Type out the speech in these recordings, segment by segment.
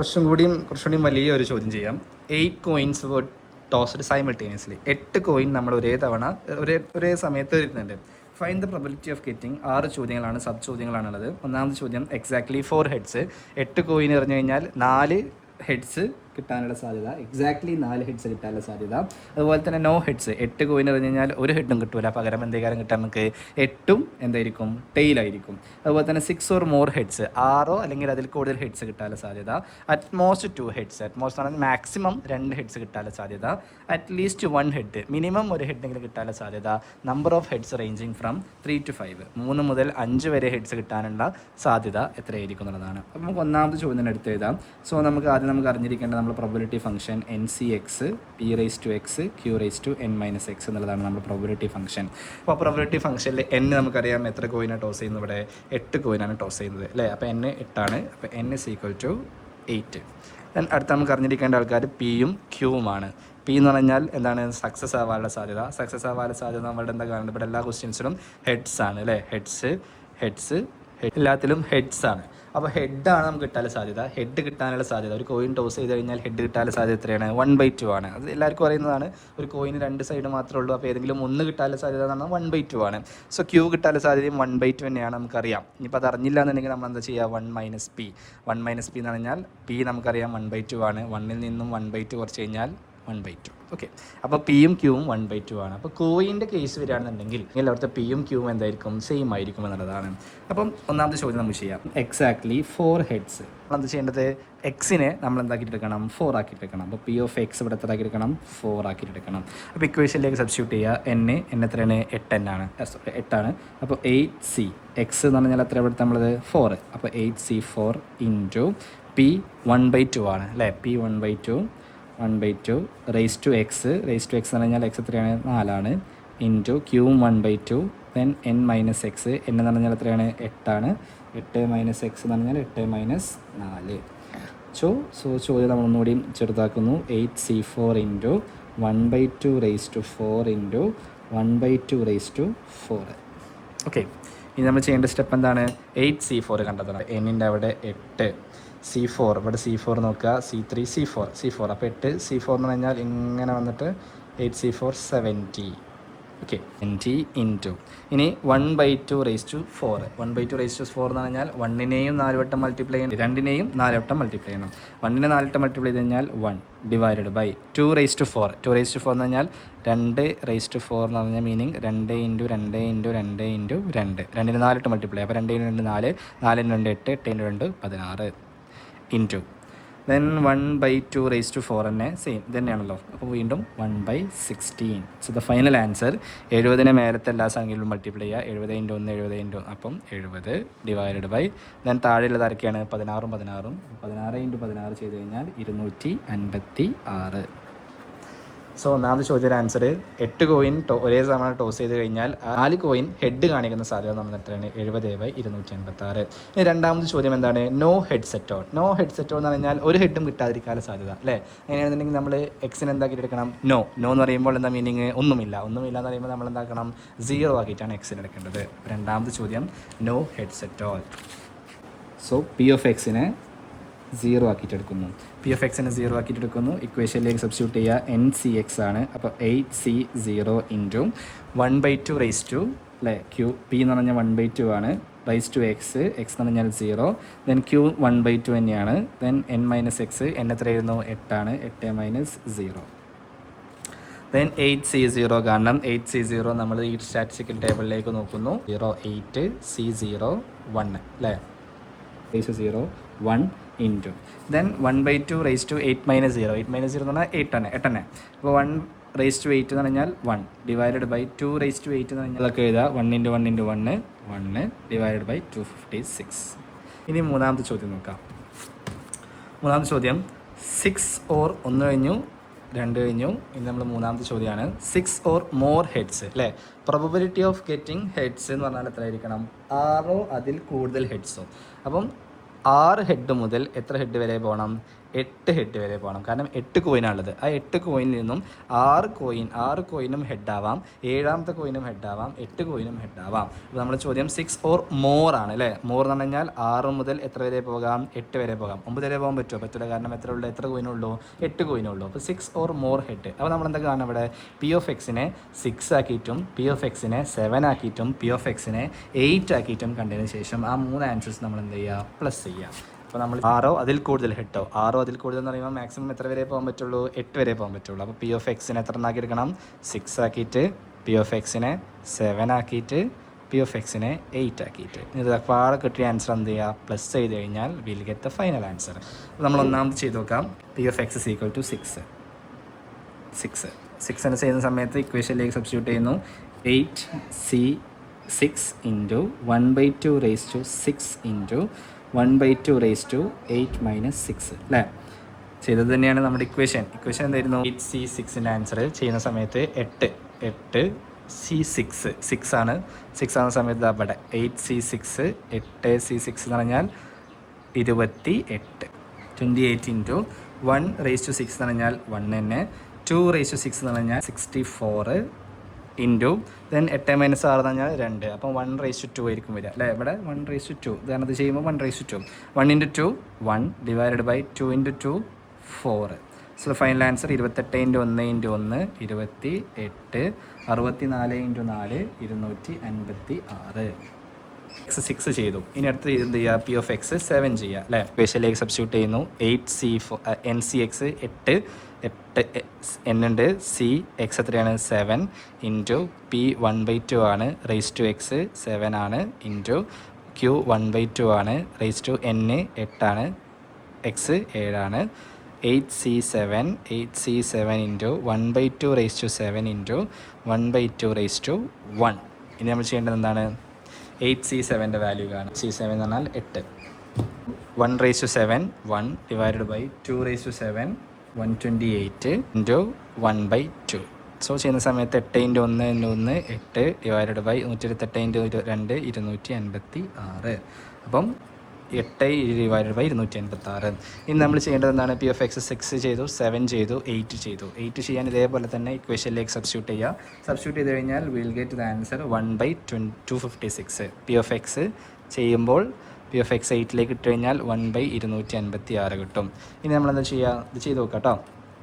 കുറച്ചുകൂടിയും വലിയൊരു ചോദ്യം ചെയ്യാം. 8 coins were tossed simultaneously. 8 coin നമ്മൾ ഒരേ സമയത്ത് വരുന്നുണ്ട്. Find the probability of getting. 6 ചോദ്യങ്ങളാണ്, സബ് ചോദ്യങ്ങളാണുള്ളത്. ഒന്നാമത്തെ ചോദ്യം എക്സാക്ട്ലി 4 ഹെഡ്സ്. 8 കോയിൻ എറിഞ്ഞു കഴിഞ്ഞാൽ 4 ഹെഡ്സ് കിട്ടാനുള്ള സാധ്യത, എക്സാക്ട്ലി 4 ഹെഡ്സ് കിട്ടാനുള്ള സാധ്യത. അതുപോലെ തന്നെ നോ ഹെഡ്സ്. 8 കോയിൻ എറിഞ്ഞു കഴിഞ്ഞാൽ ഒരു ഹെഡും കിട്ടൂല, പകരം എന്തെങ്കിലും കിട്ടാൻ നമുക്ക് 8ഉം എന്തായിരിക്കും, ടെയിലായിരിക്കും. അതുപോലെ തന്നെ 6 ഓർ മോർ ഹെഡ്സ്, 6 അല്ലെങ്കിൽ അതിൽ കൂടുതൽ ഹെഡ്സ് കിട്ടാനുള്ള സാധ്യത. അറ്റ്മോസ്റ്റ് 2 ഹെഡ്സ്, അറ്റ്മോസ്റ്റ് ആണ് മാക്സിമം 2 ഹെഡ്സ് കിട്ടാനുള്ള സാധ്യത. അറ്റ്ലീസ്റ്റ് 1 ഹെഡ്, മിനിമം ഒരു ഹെഡെങ്കിലും കിട്ടാനുള്ള സാധ്യത. Number of heads ranging from 3 to 5, 3 മുതൽ 5 വരെ ഹെഡ്സ് കിട്ടാനുള്ള സാധ്യത എത്രയായിരിക്കും എന്നുള്ളതാണ്. അപ്പോൾ നമുക്ക് ഒന്നാമത്തെ ചോദ്യം എടുത്ത് എഴുതാം. സോ നമുക്ക് അറിഞ്ഞിരിക്കേണ്ട നമ്മൾ probability function NCX P⁻x Q⁻n−x എന്നുള്ളതാണ് നമ്മുടെ പ്രോബിലിറ്റി ഫംഗ്ഷൻ. അപ്പോൾ പ്രോബിലിറ്റി ഫംഗ്ഷനിൽ n നമുക്കറിയാം എത്ര കോയിനാണ് ടോസ് ചെയ്യുന്നത്, ഇവിടെ 8 കോയിനാണ് ടോസ് ചെയ്യുന്നത് അല്ലേ. അപ്പോൾ n 8 ആണ്. അപ്പോൾ n = 8. ദെൻ അടുത്ത നമുക്ക് അറിഞ്ഞിരിക്കേണ്ട ആൾക്കാർ പിയും ക്യൂവുമാണ്. പി എന്ന് പറഞ്ഞാൽ എന്താണ്, സക്സസ് ആവാനുള്ള സാധ്യത. നമ്മളുടെ എന്താ കാണുന്നത്, ഇവിടെ എല്ലാ ക്വസ്റ്റ്യൻസിലും ഹെഡ്സ് ആണ് അല്ലേ. ഹെഡ്സ് എല്ലാത്തിലും ഹെഡ്സ് ആണ്. അപ്പോൾ ഹെഡാണ് നമുക്ക് കിട്ടാനുള്ള സാധ്യത. ഒരു കോയിൻ ടോസ് ചെയ്ത് കഴിഞ്ഞാൽ ഹെഡ് കിട്ടാനുള്ള സാധ്യത എത്രയാണ്, 1/2 ആണ്. അത് എല്ലാവർക്കും അറിയുന്നതാണ്. ഒരു കോയിന് 2 സൈഡ് മാത്രമേ ഉള്ളൂ. അപ്പോൾ ഏതെങ്കിലും ഒന്ന് കിട്ടാനുള്ള സാധ്യത എന്ന് പറഞ്ഞാൽ 1/2 ആണ്. സോ ക്യൂ കിട്ടാനുള്ള സാധ്യതയും 1/2 തന്നെയാണ്, നമുക്കറിയാം. ഇനിയിപ്പോൾ അത് അറിഞ്ഞില്ല എന്നുണ്ടെങ്കിൽ നമ്മൾ എന്താ ചെയ്യുക, 1 - p എന്ന് പറഞ്ഞാൽ പി നമുക്കറിയാം 1/2 ആണ്. 1ൽ നിന്നും 1/2 കുറച്ച് കഴിഞ്ഞാൽ 1/2. ഓക്കെ, അപ്പോൾ പിയും ക്യൂവും 1/2 ആണ്. അപ്പോൾ കോയിൻ്റെ കേസ് വരികയാണെന്നുണ്ടെങ്കിൽ അവിടുത്തെ പിയും ക്യൂവും എന്തായിരിക്കും, സെയിം ആയിരിക്കും എന്നുള്ളതാണ്. അപ്പം ഒന്നാമത്തെ ചോദ്യം നമുക്ക് ചെയ്യാം. Exactly 4 heads. നമ്മളെന്ത് ചെയ്യേണ്ടത്, എക്സിനെ നമ്മൾ എന്താക്കിയിട്ടെടുക്കണം, 4 ആക്കിയിട്ടെടുക്കണം. അപ്പോൾ P(x) ഇവിടെ എത്ര ആക്കിയെടുക്കണം, 4 ആക്കിയിട്ടെടുക്കണം. അപ്പോൾ ഇക്വേഷനിലേക്ക് സബ്സ്റ്റിറ്റ്യൂട്ട് ചെയ്യുക. n എത്രയാണ്, 8 ആണ്. അപ്പോൾ 8c എക്സ് എന്ന് പറഞ്ഞാൽ എത്ര എടുത്ത് നമ്മളത് 4. അപ്പോൾ 8c4 ഇൻറ്റു P 1/2 ആണ് അല്ലേ. P 1/2 റേസ് ടു എക്സ് എന്ന് പറഞ്ഞാൽ എക്സ് എത്രയാണ്, 4 ആണ്. ഇൻറ്റു ക്യൂവും 1/2, ദെൻ n-x. എന്ന് പറഞ്ഞാൽ എത്രയാണ്, 8 ആണ്. 8 - x എന്ന് പറഞ്ഞാൽ 8 - 4. സോ ചോദ്യം നമ്മൾ ഒന്നുകൂടി ചെറുതാക്കുന്നു. 8c4 into 1/2 raise to 4 into 1/2 raise to 4. Okay, ഇനി നമ്മൾ ചെയ്യേണ്ട സ്റ്റെപ്പ് എന്താണ്, 8c4 കണ്ടെത്തണം. n അവിടെ 8, C4 ഇവിടെ C4 നോക്കുക, C3 C4. അപ്പോൾ 8 C4 എന്ന് പറഞ്ഞാൽ ഇങ്ങനെ വന്നിട്ട് 8c4 70. ഓക്കെ, 70 ഇൻറ്റു ഇനി 1/2 റേസ് ടു 4. 1/2 റേസ് ടു 4 എന്ന് പറഞ്ഞാൽ 1നെയും 4 വട്ടം മൾട്ടിപ്ലൈ ചെയ്യണം, 2നെയും 4 വട്ടം മൾട്ടിപ്ലൈ ചെയ്യണം. 1നെ 4 വട്ടം മൾട്ടിപ്ലൈ ചെയ്ത് കഴിഞ്ഞാൽ 1 divided by 2 raise to 4. 2 raise to 4 എന്ന് പറഞ്ഞാൽ 2 റേസ് ടു 4 എന്ന് പറഞ്ഞാൽ മീനിങ് 2 ഇൻറ്റു 2 ഇൻറ്റു 2 ഇൻറ്റു 2. 2ന് 4 വട്ടം മൾട്ടിപ്ലൈ. അപ്പോൾ 2 × 2 4, 4 × 2 8, 8 × 2 16 ഇൻറ്റു ദെൻ 1/2 റേസ് ടു 4 തന്നെ സെയിം തന്നെയാണല്ലോ. അപ്പോൾ വീണ്ടും 1/16. സോ ദ ഫൈനൽ ആൻസർ 70നെ മേലത്തെ എല്ലാ സംഖ്യയിലും മൾട്ടിപ്ലൈ ചെയ്യുക. 70 × 1 70 × 1, അപ്പം 70 ഡിവൈഡഡ് ബൈ ദെൻ താഴെയുള്ളത് ആരൊക്കെയാണ്, 16 16 16 ചെയ്ത് കഴിഞ്ഞാൽ 256. സോ ഒന്നാമത്തെ ചോദ്യത്തിൻ്റെ ആൻസർ 8 കോയിൻ ഒരേ സമയം ടോസ് ചെയ്ത് കഴിഞ്ഞാൽ 4 കോയിൻ ഹെഡ് കാണിക്കുന്ന സാധ്യത നമ്മൾ എത്രയാണ്, 70/256. ഇനി രണ്ടാമത്തെ ചോദ്യം എന്താണ്, നോ ഹെഡ് സെറ്റോ എന്ന് പറഞ്ഞാൽ ഒരു ഹെഡും കിട്ടാതിരിക്കാനുള്ള സാധ്യത അല്ലേ. അങ്ങനെയാണെന്നുണ്ടെങ്കിൽ നമ്മൾ എക്സിന് എന്താക്കിയിട്ട് എടുക്കണം, നോ എന്ന് പറയുമ്പോൾ എന്താ മീനിങ്, ഒന്നുമില്ല എന്ന് പറയുമ്പോൾ നമ്മൾ എന്താക്കണം, 0 ആക്കിയിട്ടാണ് എക്സിന് എടുക്കേണ്ടത്. രണ്ടാമത്തെ ചോദ്യം നോ ഹെഡ് സെറ്റോ. സോ P(x)നെ 0 ആക്കിയിട്ടെടുക്കുന്നു. P(x)നെ 0 ആക്കിയിട്ടെടുക്കുന്നു. ഇക്വേഷനിലേക്ക് സബ്സ്റ്റിറ്റ്യൂട്ട് ചെയ്യുക. NCX ആണ്. അപ്പോൾ 8c0 ഇൻറ്റു 1/2 റേസ് ടു അല്ലേ, ക്യൂ P എന്ന് പറഞ്ഞാൽ 1/2 ആണ്, റേസ് ടു എക്സ് എന്ന് പറഞ്ഞാൽ 0, ദെൻ ക്യൂ 1/2 തന്നെയാണ്. ദെൻ n-x, n എത്രയായിരുന്നു, 8 ആണ്. 8 - 0. ദെൻ 8c0 കാരണം 8c0 നമ്മൾ ഈ സ്റ്റാറ്റിസ്റ്റിക്കൽ ടേബിളിലേക്ക് നോക്കുന്നു. 0 8 c0 1 അല്ലേ, raise 0 1 into then 1/2 raise to 8 - 0. 8 - 0 എന്ന് പറഞ്ഞാൽ 8 തന്നെ. അപ്പോൾ 1 റേസ് ടു 8 എന്ന് പറഞ്ഞാൽ 1 ഡിവൈഡഡ് ബൈ 2 റേസ് ടു 8 എന്ന് പറഞ്ഞാൽ അതൊക്കെ എഴുതുക. 1 × 1 × 1 ഡിവൈഡഡ് ബൈ 256. ഇനി മൂന്നാമത്തെ ചോദ്യം നോക്കാം. മൂന്നാമത്തെ ചോദ്യം 6 ഓർ 1 കഴിഞ്ഞു, 2 കഴിഞ്ഞു. ഇനി നമ്മൾ മൂന്നാമത്തെ ചോദ്യമാണ് 6 ഓർ മോർ ഹെഡ്സ് അല്ലേ. പ്രോബബിലിറ്റി ഓഫ് ഗെറ്റിംഗ് ഹെഡ്സ് എന്ന് പറഞ്ഞാൽ എത്ര ആയിരിക്കണം, 6 അതിൽ കൂടുതൽ ഹെഡ്സോ. അപ്പം 6 ഹെഡ് മുതൽ എത്ര ഹെഡ് വരെ പോകണം, 8 ഹെഡ് വരെ പോകണം. കാരണം 8 കോയിനാണുള്ളത്. ആ 8 കോയിനിൽ നിന്നും 6 കോയിനും ഹെഡാവാം, 7ാമത്തെ കോയിനും ഹെഡാവാം, 8 കോയിനും ഹെഡാവാം. അപ്പോൾ നമ്മുടെ ചോദ്യം 6 ഓർ മോർ ആണ് അല്ലേ. മോർ എന്ന് പറഞ്ഞു കഴിഞ്ഞാൽ 6 മുതൽ എത്ര വരെ പോകാം? 8 വരെ പോകാം. 9 വരെ പോകാൻ പറ്റുമോ? പറ്റില്ല. കാരണം എത്ര കോയിനുള്ളൂ? 8 കോയിനുള്ളൂ. അപ്പോൾ 6 ഓർ മോർ ഹെഡ്. അപ്പോൾ നമ്മൾ എന്താ കാണുക ഇവിടെ? പി ഓഫ് എക്സിനെ 6 ആക്കിയിട്ടും പി ഓഫ് എക്സിനെ 7 ആക്കിയിട്ടും പി ഓഫ് എക്സിനെ 8 ആക്കിയിട്ടും കണ്ടതിന് ശേഷം ആ 3 ആൻസേഴ്സ് നമ്മൾ എന്ത് ചെയ്യുക? പ്ലസ് ചെയ്യുക. അപ്പോൾ നമ്മൾ 6 അതിൽ കൂടുതൽ ഹെഡോ 6 അതിൽ കൂടുതൽ എന്ന് പറയുമ്പോൾ മാക്സിമം എത്ര വരെ പോകാൻ പറ്റുള്ളൂ? 8 വരെ പോകാൻ പറ്റുള്ളൂ. അപ്പോൾ പി ഓഫ് എക്സിനെ എത്ര ആക്കി എടുക്കണം? 6 ആക്കിയിട്ട് പി ഓഫ് എക്സിനെ 7 ആക്കിയിട്ട് പി ഓഫ് എക്സിനെ 8 ആക്കിയിട്ട് ഇത് പാടെ കിട്ടിയ ആൻസർ എന്ത് ചെയ്യുക? പ്ലസ് ചെയ്ത് കഴിഞ്ഞാൽ will get the final answer. അപ്പോൾ നമ്മൾ ഒന്നാമത് ചെയ്ത് നോക്കാം. P of X is equal to 6 എന്ന് ചെയ്യുന്ന സമയത്ത് ഇക്വേഷനിലേക്ക് സബ്സ്റ്റിറ്റ്യൂട്ട് ചെയ്യുന്നു. 8c6 into 1/2 raise to 6 into 1/2 raise to 8 minus 6 അല്ലേ. ചെയ്തത് തന്നെയാണ് നമ്മുടെ ഇക്വേഷൻ എന്തായിരുന്നു? 8c6ൻ്റെ ആൻസർ ചെയ്യുന്ന സമയത്ത് 8c6 ആണ്. 6 ആവുന്ന സമയത്ത് അവിടെ 8c6 8c6 എന്ന് പറഞ്ഞാൽ 28 ഇൻറ്റു 1 റേസ് ടു 6 എന്ന് പറഞ്ഞാൽ 1 തന്നെ, 2 റേസ് ടു 6 എന്ന് പറഞ്ഞാൽ 64 ഇൻറ്റു ദെൻ 8 മൈനസ് 6 എന്ന് പറഞ്ഞാൽ 2. അപ്പം 1/2 ആയിരിക്കും വരിക അല്ലേ. ഇവിടെ 1/2 ഇതാണ് ഇത് ചെയ്യുമ്പോൾ 1/2. 1 × 2 1 divided by 2 × 2 4. So final answer 28 × 1 × 1 28, 64 × 4 256. X 6 ചെയ്തു. ഇനി അടുത്ത് എന്ത് ചെയ്യുക? പി ഓഫ് എക്സ് 7 ചെയ്യുക അല്ലേ. ഇക്വേഷനിലേക്ക് സബ്സ്റ്റിറ്റ്യൂട്ട് ചെയ്യുന്നു. 8c4 8 n ഉണ്ട്, സി എക്സ് എത്രയാണ്? 7 ഇൻറ്റു പി 1/2 ആണ്, റേസ് ടു എക്സ് 7 ആണ്, ഇൻറ്റു ക്യൂ 1/2 ആണ്, റേസ് ടു n 8 ആണ്, എക്സ് 7 ആണ്. 8c7 into 1/2 raise to 7 into 1/2 raise to 1. ഇനി നമ്മൾ ചെയ്യേണ്ടത് എന്താണ്? 8c7ൻ്റെ വാല്യൂ കാണാം. c7 എന്ന് പറഞ്ഞാൽ 8. 1/7 1 ഡിവൈഡഡ് ബൈ 2/7 128 ഇൻറ്റു 1/2. സോ ചെയ്യുന്ന സമയത്ത് 8 × 1 × 1 8 ഡിവൈഡഡ് ബൈ 128 × 2 256. അപ്പം 8 ഡിവൈഡഡ് ബൈ 256. ഇനി നമ്മൾ ചെയ്യേണ്ടത് എന്താണ്? പി ഓഫ് എക്സ് 6 ചെയ്തു, 7 ചെയ്തു, 8 ചെയ്തു. 8 ചെയ്യാൻ ഇതേപോലെ തന്നെ ഇക്വേഷനിലേക്ക് സബ്സ്റ്റിറ്റ്യൂട്ട് ചെയ്യുക. സബ്സ്റ്റിറ്റ്യൂട്ട് ചെയ്ത് കഴിഞ്ഞാൽ will get the answer 1/256. P of X ചെയ്യുമ്പോൾ പി ഓഫ് എക്സ് 8ലേക്ക് ഇട്ട് കഴിഞ്ഞാൽ 1/256 കിട്ടും. ഇനി നമ്മളെന്താ ചെയ്യുക? ഇത് ചെയ്ത് നോക്കാം കേട്ടോ.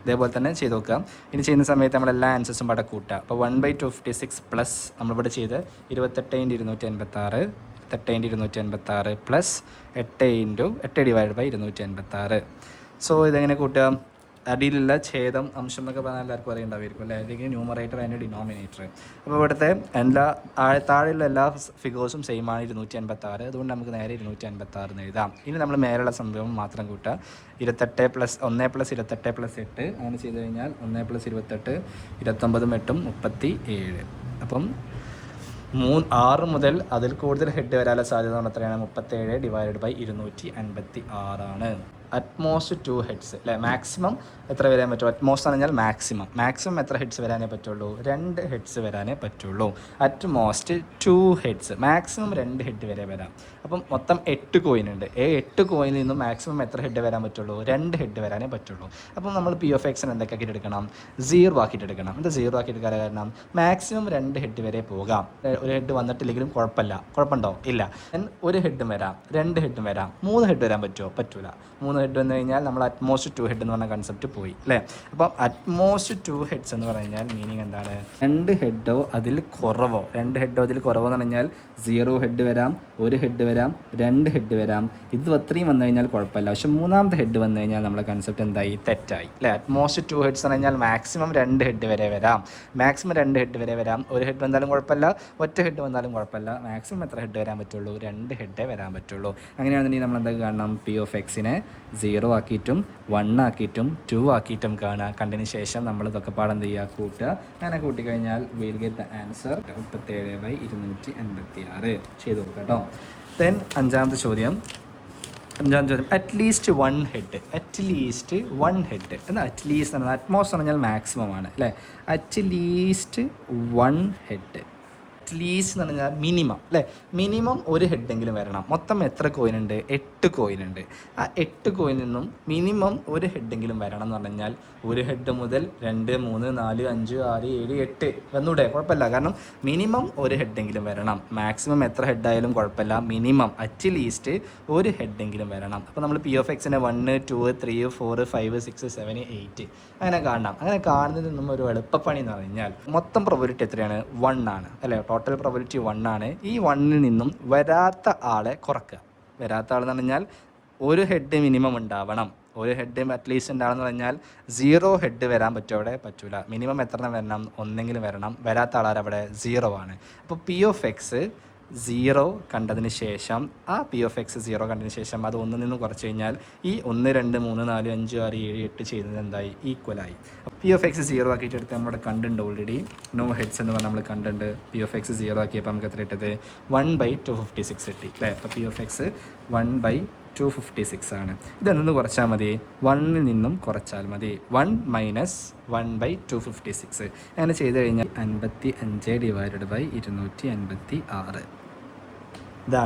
ഇതേപോലെ തന്നെ ചെയ്ത് നോക്കാം. ഇനി ചെയ്യുന്ന സമയത്ത് നമ്മളെല്ലാ ആൻസേഴ്സും ഇവിടെ കൂട്ടുക. അപ്പോൾ 1/256 പ്ലസ് നമ്മളിവിടെ ചെയ്ത് 28 × 286 പ്ലസ് 8 ഡിവൈഡ് ബൈ 286. സോ ഇതെങ്ങനെ കൂട്ടുക? അടിയിലുള്ള ഛേദം അംശം എന്നൊക്കെ പറഞ്ഞാൽ എല്ലാവർക്കും അറിയുണ്ടാവുമായിരിക്കും അല്ലേ. അല്ലെങ്കിൽ ന്യൂമറേറ്റർ അതിൻ്റെ ഡിനോമിനേറ്റർ. അപ്പോൾ ഇവിടുത്തെ താഴെയുള്ള എല്ലാ ഫിഗേഴ്സും സെയിം ആണ് 286. അതുകൊണ്ട് നമുക്ക് നേരെ 256 എന്ന് എഴുതാം. ഇനി നമ്മൾ മേലുള്ള സംഭവം മാത്രം കൂട്ടുക. 28 + 1 + 28 + 8 അങ്ങനെ ചെയ്ത് കഴിഞ്ഞാൽ 1 + 28 29 8 37. അപ്പം 6 മുതൽ അതിൽ കൂടുതൽ ഹെഡ് വരാനുള്ള സാധ്യത എത്രയാണ്? 37 ഡിവൈഡഡ് ബൈ 256 ആണ്. അറ്റ്മോസ്റ്റ് 2 ഹെഡ്സ് അല്ലേ. മാക്സിമം എത്ര വരാൻ പറ്റും? അറ്റ്മോസ്റ്റ് എന്ന് പറഞ്ഞാൽ മാക്സിമം എത്ര ഹെഡ്സ് വരാനേ പറ്റുള്ളൂ? 2 ഹെഡ്സ് വരാനേ പറ്റുള്ളൂ. അറ്റ്മോസ്റ്റ് 2 ഹെഡ്സ്, മാക്സിമം 2 ഹെഡ് വരെ വരാം. അപ്പം മൊത്തം 8 കോയിൻ ഉണ്ട്. 8 കോയിനിൽ നിന്നും മാക്സിമം എത്ര ഹെഡ് വരാൻ പറ്റുള്ളൂ? 2 ഹെഡ് വരാനേ പറ്റുള്ളൂ. അപ്പം നമ്മൾ പി ഓഫ് എക്സിന് എന്തൊക്കെ ആക്കിയിട്ട് എടുക്കണം? 0 ആക്കിയിട്ട് എടുക്കണം. എന്താ 0 ആക്കിയിട്ട് എടുക്കാൻ കാരണം? മാക്സിമം 2 ഹെഡ് വരെ പോകാം. ഒരു ഹെഡ് വന്നിട്ടില്ലെങ്കിലും കുഴപ്പമുണ്ടോ? ഇല്ല. ഒരു ഹെഡും വരാം, 2 ഹെഡും വരാം, 3 ഹെഡ് വരാൻ പറ്റുമോ? പറ്റൂല. 3 ഹെഡ് വന്നു കഴിഞ്ഞാൽ നമ്മൾ അറ്റ്മോസ്റ്റ് 2 ഹെഡ് എന്ന് പറഞ്ഞ കൺസെപ്റ്റ് പോയി അല്ലേ. അപ്പം അറ്റ്മോസ്റ്റ് 2 ഹെഡ്സ് എന്ന് പറഞ്ഞു കഴിഞ്ഞാൽ മീനിങ് എന്താണ്? 2 ഹെഡോ അതിൽ കുറവോ എന്ന് പറഞ്ഞാൽ 0 ഹെഡ് വരാം, 1 ഹെഡ് വരാം, 2 ഹെഡ് വരാം. ഇത് അത്രയും വന്നു കഴിഞ്ഞാൽ കുഴപ്പമില്ല. പക്ഷെ 3ാമത്തെ ഹെഡ് വന്നു കഴിഞ്ഞാൽ നമ്മളെ കൺസെപ്റ്റ് എന്തായി? തെറ്റായി അല്ലേ. അറ്റ്മോസ്റ്റ് 2 ഹെഡ്സ് എന്ന് പറഞ്ഞാൽ മാക്സിമം 2 ഹെഡ് വരെ വരാം. 2 ഹെഡ് വരെ വരാം. 1 ഹെഡ് വന്നാലും കുഴപ്പമില്ല, ഒറ്റ ഹെഡ് വന്നാലും കുഴപ്പമില്ല. മാക്സിമം എത്ര ഹെഡ് വരാൻ പറ്റുള്ളൂ? 2 ഹെഡേ വരാൻ പറ്റുള്ളൂ. അങ്ങനെയാണെന്നുണ്ടെങ്കിൽ നമ്മൾ എന്തൊക്കെ കാണണം? പി ഓഫ് എക്സിനെ 0 ആക്കിയിട്ടും 1 ആക്കിയിട്ടും 2 ആക്കിയിട്ടും കാണുക. കണ്ടതിന് ശേഷം നമ്മൾ ഇതൊക്കെ പാടെന്ത് ചെയ്യുക? കൂട്ടുക. അങ്ങനെ കൂട്ടിക്കഴിഞ്ഞാൽ വിൽ ഗെറ്റ് ദ ആൻസർ 37/256 ചെയ്ത് കൊടുക്കുക കേട്ടോ. ദെൻ അഞ്ചാമത്തെ ചോദ്യം അറ്റ്ലീസ്റ്റ് 1 ഹെഡ്. എന്നാൽ അറ്റ്ലീസ്റ്റ് എന്നാൽ അറ്റ്മോസ്റ്റ് പറഞ്ഞാൽ മാക്സിമം ആണ് അല്ലേ. അറ്റ്ലീസ്റ്റ് 1 ഹെഡ് അറ്റ്ലീസ്റ്റ് എന്ന് പറഞ്ഞാൽ മിനിമം അല്ലേ, മിനിമം ഒരു ഹെഡെങ്കിലും വരണം. മൊത്തം എത്ര കോയിൻ ഉണ്ട്? 8 കോയിൻ ഉണ്ട്. ആ 8 കോയിനിൽ നിന്നും മിനിമം ഒരു ഹെഡെങ്കിലും വരണം എന്ന് പറഞ്ഞാൽ ഒരു ഹെഡ് മുതൽ 2, 3, 4, 5, 6, 7, 8 വന്നൂടെ? കുഴപ്പമില്ല. കാരണം മിനിമം ഒരു ഹെഡെങ്കിലും വരണം. മാക്സിമം എത്ര ഹെഡായാലും കുഴപ്പമില്ല, മിനിമം അറ്റ്ലീസ്റ്റ് ഒരു ഹെഡെങ്കിലും വരണം. അപ്പോൾ നമ്മൾ പി ഓഫ് എക്സിനെ 1, 2, 3, 4, 5, 6, 7, 8 അങ്ങനെ കാണണം. അങ്ങനെ കാണുന്നതിൽ നിന്നും ഒരു എളുപ്പപ്പണി എന്ന് പറഞ്ഞാൽ മൊത്തം പ്രോബബിലിറ്റി എത്രയാണ്? 1 ആണ് അല്ലേ? ടോട്ടൽ പ്രോബബിലിറ്റി 1 ആണ്. ഈ 1-ൽ നിന്നും വരാത്ത ആളെ കുറക്കുക. വരാത്ത ആളെന്ന് പറഞ്ഞാൽ ഒരു ഹെഡ് മിനിമം ഉണ്ടാവണം. ഒരു ഹെഡ് അറ്റ്ലീസ്റ്റ് ഉണ്ടാവണമെന്ന് പറഞ്ഞാൽ 0 ഹെഡ് വരാൻ പറ്റുമോ? അവിടെ പറ്റൂല. മിനിമം എത്ര വരണം? ഒന്നെങ്കിലും വരണം. വരാത്ത ആളാരവിടെ 0 ആണ്. അപ്പോൾ പി ഓഫ് എക്സ് 0 കണ്ടതിന് ശേഷം ആ പി ഓഫ് എക്സ് 0 കണ്ടതിന് ശേഷം അത് 1 നിന്ന് കുറച്ച് കഴിഞ്ഞാൽ ഈ 1, 2, 3, 4, 5, 6, 7, 8 ചെയ്യുന്നത് എന്തായി? ഈക്വലായി. പി ഓഫ് എക്സ് 0 ആക്കിയിട്ട് എടുത്ത് നമ്മുടെ കണ്ടുണ്ട് ഓൾറെഡി. നോ ഹെഡ്സ് എന്ന് പറഞ്ഞാൽ നമ്മൾ കണ്ടുണ്ട്. പി ഓഫ് എക്സ് 0 ആക്കിയപ്പോൾ നമുക്ക് എത്ര ഇട്ടത്? 1/256 കിട്ടി അല്ലേ? അപ്പോൾ പി ഓഫ് എക്സ് 1/256 ആണ്. ഇതെന്ന് കുറച്ചാൽ മതി? 1-ൽ നിന്നും കുറച്ചാൽ മതി. 1 - 1/256 അങ്ങനെ ചെയ്ത് കഴിഞ്ഞാൽ 55/256.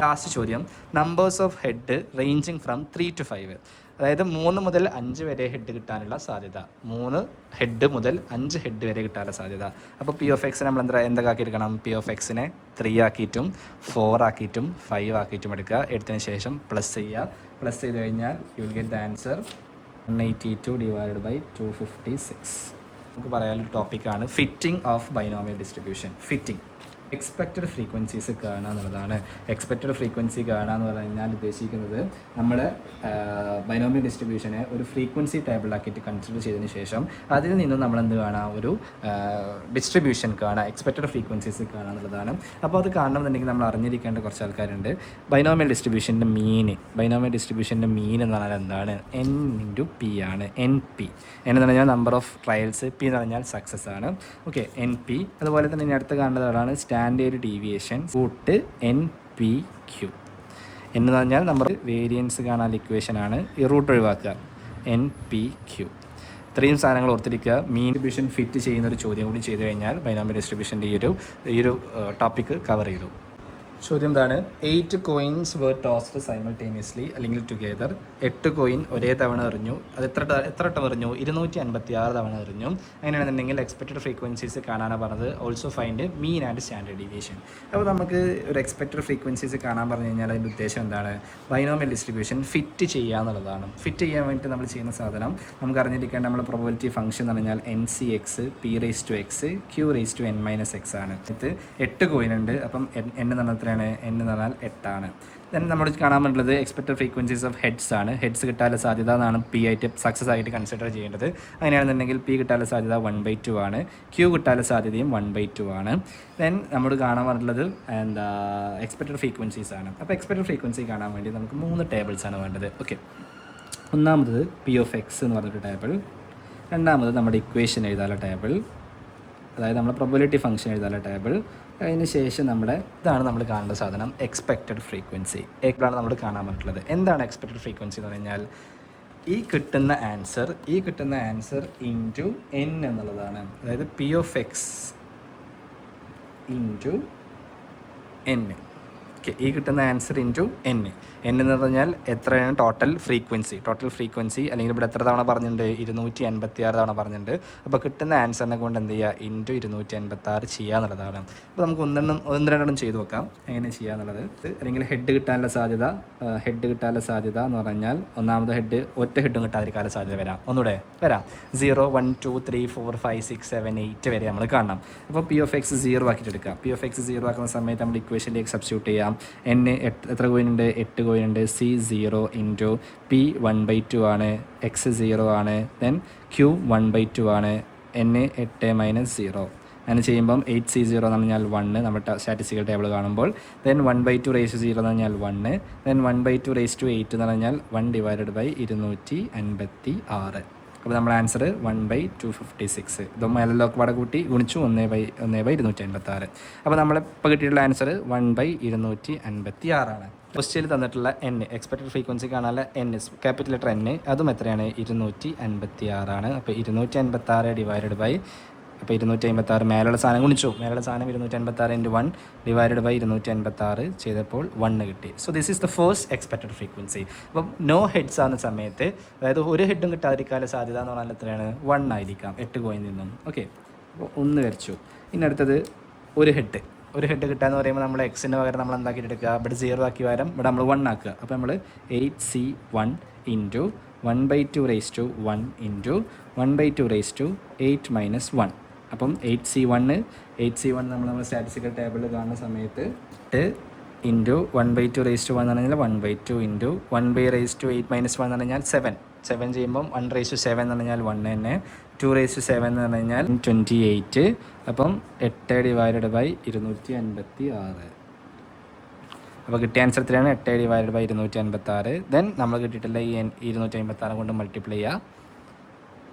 ലാസ്റ്റ് ചോദ്യം, numbers of head ranging from 3 to 5. അതായത് 3 മുതൽ 5 വരെ ഹെഡ് കിട്ടാനുള്ള സാധ്യത. 3 ഹെഡ് മുതൽ 5 ഹെഡ് വരെ കിട്ടാനുള്ള സാധ്യത. അപ്പോൾ പി ഓഫ് എക്സ് നമ്മൾ എന്തൊക്കെ ആക്കിയെടുക്കണം? പി ഓഫ് എക്സിനെ 3 ആക്കിയിട്ടും 4 ആക്കിയിട്ടും 5 ആക്കിയിട്ടും എടുക്കുക. എടുത്തതിന് ശേഷം പ്ലസ് ചെയ്യുക. പ്ലസ് ചെയ്ത് കഴിഞ്ഞാൽ you will get the answer 182/256. നമുക്ക് പറയാനുള്ള ടോപ്പിക്കാണ് fitting of binomial distribution. Fitting expected frequencies കാണുക എന്നുള്ളതാണ്. എക്സ്പെക്റ്റഡ് ഫ്രീക്വൻസി കാണുക എന്ന് പറഞ്ഞാൽ ഉദ്ദേശിക്കുന്നത് നമ്മുടെ ബൈനോമിയൽ ഡിസ്ട്രിബ്യൂഷനെ ഒരു ഫ്രീക്വൻസി ടേബിളാക്കിയിട്ട് കൺസിഡർ ചെയ്തതിന് ശേഷം അതിൽ നിന്നും നമ്മൾ എന്ത് കാണാം? ഒരു ഡിസ്ട്രിബ്യൂഷൻ കാണുക, എക്സ്പെക്റ്റഡ് ഫ്രീക്വൻസീസ് കാണുക എന്നുള്ളതാണ്. അപ്പോൾ അത് കാണണമെന്നുണ്ടെങ്കിൽ നമ്മൾ അറിഞ്ഞിരിക്കേണ്ട കുറച്ച് ആൾക്കാരുണ്ട്. ബൈനോമിയൽ ഡിസ്ട്രിബ്യൂഷൻ്റെ മീൻ എന്ന് പറഞ്ഞാൽ എന്താണ്? N/P ആണ്. NP എന്ന് പറഞ്ഞാൽ നമ്പർ ഓഫ് ട്രയൽസ്, P എന്ന് പറഞ്ഞാൽ സക്സസ് ആണ്. Okay, NP. അതുപോലെ തന്നെ ഇനി അടുത്ത് കാണേണ്ടതാണ് സ്റ്റാൻഡേർഡ് ഡീവിയേഷൻ കൂട്ട് NPQ എന്ന് പറഞ്ഞാൽ നമ്പർ വേരിയൻസ് കാണാൻ ഇക്വേഷൻ ആണ്. ഈ റൂട്ട് ഒഴിവാക്കുക, NPQ. ഇത്രയും സാധനങ്ങൾ ഓർത്തിരിക്കുക. മീൻ ഡിസ്ട്രിബ്യൂഷൻ ഫിറ്റ് ചെയ്യുന്ന ഒരു ചോദ്യം കൂടി ചെയ്ത് കഴിഞ്ഞാൽ ബൈനോമിയൽ ഡിസ്ട്രിബ്യൂഷൻ്റെ ഈ ഒരു ടോപ്പിക്ക് കവർ ചെയ്തു. ചോദ്യം എന്താണ്? 8 കോയിൻസ് were tossed simultaneously അല്ലെങ്കിൽ ടുഗെദർ. 8 കോയിൻ ഒരേ തവണ എറിഞ്ഞു. അത് എത്ര വട്ടം എറിഞ്ഞു? 256 തവണ എറിഞ്ഞു. അങ്ങനെയാണെന്നുണ്ടെങ്കിൽ എക്സ്പെക്റ്റഡ് ഫ്രീക്വൻസീസ് കാണാനാണ് പറഞ്ഞത്. Also find mean and standard deviation. അപ്പോൾ നമുക്ക് ഒരു എക്സ്പെക്റ്റഡ് ഫ്രീക്വൻസീസ് കാണാൻ പറഞ്ഞു കഴിഞ്ഞാൽ അതിൻ്റെ ഉദ്ദേശം എന്താണ്? ബൈനോമിയൽ ഡിസ്ട്രിബ്യൂഷൻ ഫിറ്റ് ചെയ്യുക എന്നുള്ളതാണ്. ഫിറ്റ് ചെയ്യാൻ വേണ്ടിയിട്ട് നമ്മൾ ചെയ്യുന്ന സാധനം നമുക്ക് അറിഞ്ഞിരിക്കേണ്ട നമ്മുടെ പ്രോബബിലിറ്റി ഫംഗ്ഷൻ എന്ന് പറഞ്ഞാൽ NCX P⁻x Q⁻n−x ആണ്. ഇത് 8 കോയിൻ ഉണ്ട്. അപ്പം n എന്ന് പറഞ്ഞാൽ N എന്ന് പറഞ്ഞാൽ 8 ആണ്. ദെൻ നമ്മൾ കാണാൻ പറ്റുന്നത് എക്സ്പെക്റ്റഡ് ഫ്രീക്വൻസീസ് ഓഫ് ഹെഡ്സ് ആണ്. ഹെഡ്സ് കിട്ടാനുള്ള സാധ്യത എന്നാണ് P ആയിട്ട് സക്സസ് ആയിട്ട് കൺസിഡർ ചെയ്യേണ്ടത്. അങ്ങനെയാണെന്നുണ്ടെങ്കിൽ P കിട്ടാനുള്ള സാധ്യത 1/2 ആണ്. Q കിട്ടാനുള്ള സാധ്യതയും 1/2 ആണ്. ദെൻ നമ്മൾ കാണാൻ പറ്റുന്നത് എക്സ്പെക്റ്റഡ് ഫ്രീക്വൻസീസ് ആണ്. അപ്പോൾ എക്സ്പെക്റ്റഡ് ഫ്രീക്വൻസി കാണാൻ വേണ്ടി നമുക്ക് 3 ടേബിൾസ് ആണ് വേണ്ടത്. ഓക്കെ, ഒന്നാമത് P ഓഫ് എക്സ് എന്ന് പറഞ്ഞൊരു ടേബിൾ. രണ്ടാമത് നമ്മുടെ ഇക്വേഷൻ എഴുതാനുള്ള ടേബിൾ, അതായത് നമ്മുടെ പ്രോബബിലിറ്റി ഫംഗ്ഷൻ എഴുതാനുള്ള ടേബിൾ. അതിന് ശേഷം ഇതാണ് നമ്മൾ കാണേണ്ട സാധനം, എക്സ്പെക്റ്റഡ് ഫ്രീക്വൻസി. ഇതാണ് നമ്മൾ കാണാൻ പറ്റുള്ളത്. എന്താണ് എക്സ്പെക്റ്റഡ് ഫ്രീക്വൻസി എന്ന് പറഞ്ഞാൽ ഈ കിട്ടുന്ന ആൻസർ ഇൻറ്റു N എന്നുള്ളതാണ്. അതായത് P of X into N. Okay, ഈ കിട്ടുന്ന ആൻസർ ഇൻറ്റു N എന്ന് പറഞ്ഞാൽ എത്രയാണ് ടോട്ടൽ ഫ്രീക്വൻസി അല്ലെങ്കിൽ ഇവിടെ എത്ര തവണ പറഞ്ഞിട്ടുണ്ട്? 256 തവണ പറഞ്ഞിട്ടുണ്ട്. അപ്പോൾ കിട്ടുന്ന ആൻസറിനെ കൊണ്ട് എന്ത് ചെയ്യുക? ഇൻറ്റു 256 ചെയ്യുക എന്നുള്ളതാണ്. അപ്പോൾ നമുക്ക് ഒന്ന് രണ്ടെണ്ണം ചെയ്ത് നോക്കാം എങ്ങനെ ചെയ്യുക എന്നുള്ളത്. അല്ലെങ്കിൽ ഹെഡ് കിട്ടാനുള്ള സാധ്യത എന്ന് പറഞ്ഞാൽ ഒന്നാമത് ഒറ്റ ഹെഡും കിട്ടാതിരിക്കാനുള്ള സാധ്യത വരാം. ഒന്നുകൂടെ വരാം. 0, 1, 2, 3, 4, 5, 6, 7, 8 വരെ നമ്മൾ കാണണം. അപ്പോൾ P ഓഫ് എക്സ് 0 ആക്കിയിട്ട് എടുക്കാം. P ഓഫ് എക്സ് 0 ആക്കുന്ന സമയത്ത് നമ്മൾ ഇക്വേഷനിലേക്ക് സബ്സ്റ്റിറ്റ്യൂട്ട് ചെയ്യാം. N എത്ര കോയിൻ ഉണ്ട്? 8 കോയിൻ ഉണ്ട്. C 0 ഇൻറ്റു P 1/2 ആണ്. X 0 ആണ്. ദെൻ Q 1/2 ആണ്. N 8 - 0 അങ്ങനെ ചെയ്യുമ്പം 8C0 എന്ന് പറഞ്ഞാൽ 1 നമ്മുടെ സ്റ്റാറ്റിസ്റ്റിക്കൽ ടേബിൾ കാണുമ്പോൾ. ദെൻ 1/2 എന്ന് പറഞ്ഞാൽ 1. ദെൻ 1/2 എന്ന് പറഞ്ഞാൽ 1/256. അപ്പോൾ നമ്മുടെ ആൻസർ 1/256. ഇതും എല്ലാം കൂടെ കൂട്ടി ഗുണിച്ചു 1/256. അപ്പോൾ നമ്മളിപ്പോൾ കിട്ടിയിട്ടുള്ള ആൻസർ 1/256 ആണ്. ക്വസ്റ്റ്യനിൽ തന്നിട്ടുള്ള N, എക്സ്പെക്റ്റഡ് ഫ്രീക്വൻസി കാണാനുള്ള N, ക്യാപിറ്റൽ ലെറ്റർ N, അതും എത്രയാണ്? 256 ആണ്. അപ്പോൾ 256 ഡിവൈഡഡ് ബൈ അപ്പോൾ 256 മേലുള്ള സാധനം ഗുണിച്ചു. മേലുള്ള സാധനം 256 ഇൻറ്റു 1 ഡിവൈഡഡ് ബൈ 256 ചെയ്തപ്പോൾ 1 കിട്ടി. So this is the first expected frequency. അപ്പം നോ ഹെഡ്സ് ആകുന്ന സമയത്ത്, അതായത് ഒരു ഹെഡും കിട്ടാതിരിക്കാനുള്ള സാധ്യത എന്ന് പറഞ്ഞാൽ എത്രയാണ്? 1 ആയിരിക്കാം 8 കോയിൻ നിന്നും. ഓക്കെ, അപ്പോൾ 1 വരച്ചു. ഇനി അടുത്തത് ഒരു ഹെഡ് കിട്ടാന്ന് പറയുമ്പോൾ നമ്മൾ എക്സിന് പകരം നമ്മൾ എന്താക്കി എടുക്കുക? ഇവിടെ 0 ആക്കി പകരം ഇവിടെ നമ്മൾ 1 ആക്കുക. അപ്പോൾ നമ്മൾ 8C1 into 1/2 raise to 1 into 1/2 raise to 8 minus 1. അപ്പം 8C1 നമ്മൾ സ്റ്റാറ്റിസ്റ്റിക്കൽ ടേബിളിൽ കാണുന്ന സമയത്ത് 8 ഇൻറ്റു 1/2 റേസ് ടു 1 എന്ന് പറഞ്ഞാൽ 1/2 ഇൻറ്റു 1/8 മൈനസ് 1 എന്ന് പറഞ്ഞാൽ 7 ചെയ്യുമ്പം 1/7 എന്ന് പറഞ്ഞാൽ 1 തന്നെ, 2/7 എന്ന് പറഞ്ഞു കഴിഞ്ഞാൽ 28. അപ്പം 8 ഡിവൈഡഡ് ബൈ 256. അപ്പോൾ കിട്ടിയ ആൻസർ എത്രയാണ്? 8 ഡിവൈഡഡ് ബൈ 256. ദെൻ നമ്മൾ കിട്ടിയിട്ടുള്ള ഈ 256 കൊണ്ട് മൾട്ടിപ്ലൈ ചെയ്യുക.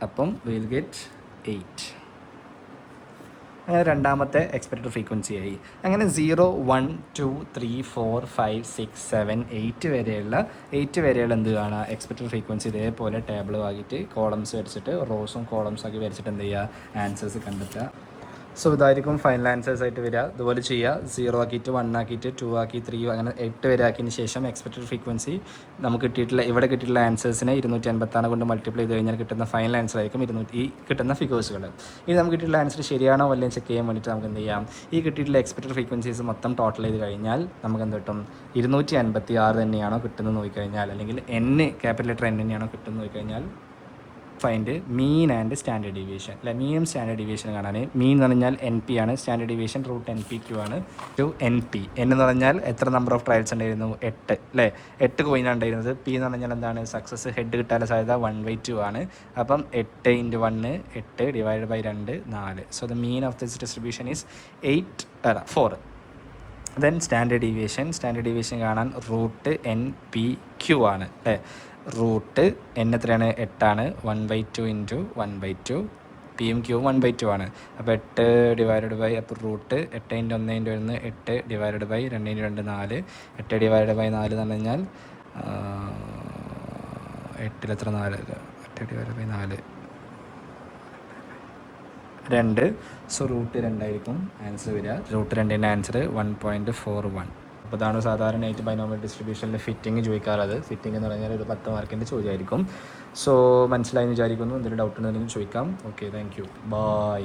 അപ്പം വിൽ ഗെറ്റ് 8. അങ്ങനെ രണ്ടാമത്തെ എക്സ്പെക്റ്റഡ് ഫ്രീക്വൻസി ആയി. അങ്ങനെ 0, 1, 2, 3, 4, 5, 6, 7, 8 വരെയുള്ള എന്ത് കാണുക? എക്സ്പെക്റ്റഡ് ഫ്രീക്വൻസി ഇതേപോലെ ടേബിൾ ആക്കിയിട്ട് കോളംസ് വരച്ചിട്ട് റോസും കോളംസ് ആക്കി വരച്ചിട്ട് എന്ത് ചെയ്യുക? ആൻസേഴ്സ് കണ്ടെത്തുക. സോ ഇതായിരിക്കും ഫൈനൽ ആൻസേഴ്സ് ആയിട്ട് വരിക. ഇതുപോലെ ചെയ്യുക. 0 ആക്കിയിട്ട് 1 ആക്കിയിട്ട് 2 ആക്കി 3 അങ്ങനെ 8 വരെ ആക്കിയതിന് ശേഷം എക്സ്പെക്റ്റഡ് ഫ്രീക്വൻസി നമുക്ക് ഇവിടെ കിട്ടിയിട്ടുള്ള ആൻസേഴ്സിനെ 256 കൊണ്ട് മൾട്ടിപ്ലൈ ചെയ്ത് കഴിഞ്ഞാൽ കിട്ടുന്ന ഫൈനൽ ആൻസർ ആയിരിക്കും ഈ കിട്ടുന്ന ഫിഗേഴ്സുകൾ. ഇനി നമുക്ക് കിട്ടിയിട്ടുള്ള ആൻസർ ശരിയാണോ അല്ലെന്ന് ചെക്ക് ചെയ്യാൻ വേണ്ടിയിട്ട് നമുക്ക് എന്ത് ചെയ്യാം? ഈ കിട്ടിയിട്ടുള്ള എക്സ്പെക്റ്റഡ് ഫ്രീക്വൻസീസ് മൊത്തം ടോട്ടൽ ചെയ്ത് കഴിഞ്ഞാൽ നമുക്ക് എന്ത് കിട്ടും? 256 തന്നെയാണോ കിട്ടുന്നത് നോക്കിക്കഴിഞ്ഞാൽ, അല്ലെങ്കിൽ ക്യാപിറ്റൽ ലെറ്റർ N തന്നെയാണോ കിട്ടുന്നത് നോക്കിക്കഴിഞ്ഞാൽ find mean and standard deviation. അല്ലെ, മീനും സ്റ്റാൻഡേർഡ് ഡീവിയേഷൻ കാണാൻ. മീൻ എന്ന് പറഞ്ഞാൽ NP ആണ്, സ്റ്റാൻഡേർഡ് ഡീവിയേഷൻ √NPQ ആണ്. NP എന്ന് പറഞ്ഞാൽ എത്ര നമ്പർ ഓഫ് ട്രയൽസ് ഉണ്ടായിരുന്നു? 8 അല്ലേ, 8 കോയിനാണ് ഉണ്ടായിരുന്നത്. P എന്ന് പറഞ്ഞാൽ എന്താണ്? സക്സസ് ഹെഡ് കിട്ടാനുള്ള സാധ്യത 1/2 ആണ്. അപ്പം 8 into 1 8 divided by 2 4. So the mean of this distribution is 4. Then standard deviation കാണാൻ √NPQ ആണ് അല്ലേ. റൂട്ട് N എത്രയാണ്? 8 ആണ്. 1/2 ഇൻറ്റു 1/2. Pയും Qയും 1/2 ആണ്. അപ്പോൾ 8 ഡിവൈഡഡ് ബൈ, അപ്പോൾ √8 into 1 into 1 8 divided by 2 into 2 4. 8 divided by 4 എന്ന് പറഞ്ഞു കഴിഞ്ഞാൽ 8 എത്ര? 4. 8 ഡിവൈഡഡ് ബൈ 4 2. സോ √2 ആയിരിക്കും ആൻസർ വരിക. √2ൻ്റെ ആൻസർ 1.41. അപ്പോൾ അതാണ് സാധാരണയായിട്ട് ബൈനോമിയൽ ഡിസ്ട്രിബ്യൂഷനിൽ ഫിറ്റിംഗ് ചോദിക്കാറുള്ളത്. ഫിറ്റിംഗ് എന്ന് പറഞ്ഞാൽ ഒരു 10 മാർക്കിൻ്റെ ചോദ്യമായിരിക്കും. സോ മനസ്സിലായി എന്ന് വിചാരിക്കുന്നു. എന്തെങ്കിലും ഡൗട്ട് ഉണ്ടെങ്കിൽ ചോദിക്കാം. Okay, thank you, by.